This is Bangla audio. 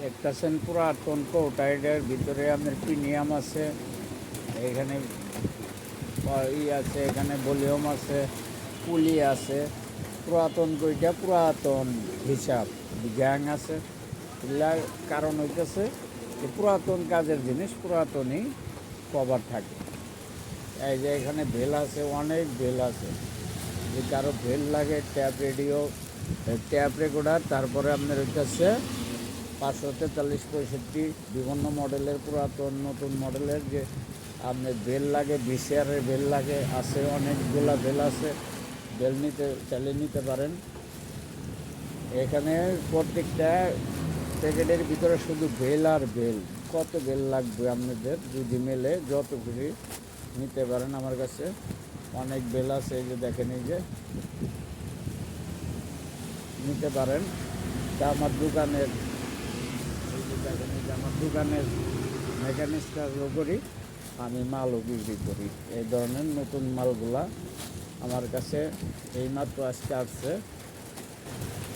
দেখতেছেন পুরাতন কৌটাইডের ভিতরে আপনার প্রিমিয়াম আছে, এখানে আছে, এখানে ভলিউম আছে, পুলি আছে। পুরাতন কইটা পুরাতন হিসাব গ্যাং আছে। এগুলার কারণ হইতেছে যে পুরাতন কাজের জিনিস পুরাতনই কভার থাকে। এই যে এখানে বেল আছে, অনেক বেল আছে। যে কারো বেল লাগে, ট্যাপ রেডিও, ট্যাপ রেকর্ডার, তারপরে আপনার হইতেছে 543-65 বিভিন্ন মডেলের, পুরাতন নতুন মডেলের যে আপনার বেল লাগে, বিসিআরের বেল লাগে, আছে অনেকগুলা বেল আছে। বেল নিতে চালিয়ে নিতে পারেন। এখানে প্রত্যেকটা প্যাকেটের ভিতরে শুধু বেল আর বেল। কত বেল লাগবে আপনাদের যদি মেলে যত খুশি নিতে পারেন। আমার কাছে অনেক বেল আছে, এই যে দেখেন, এই যে নিতে পারেন। তা আমার দোকানের, এই যে দেখেন, এই যে আমার দোকানের মেকানিক্স কাজও করি, আমি মালও বিক্রি করি। এই ধরনের নতুন মালগুলা আমার কাছে এইমাত্র আজকে আসছে।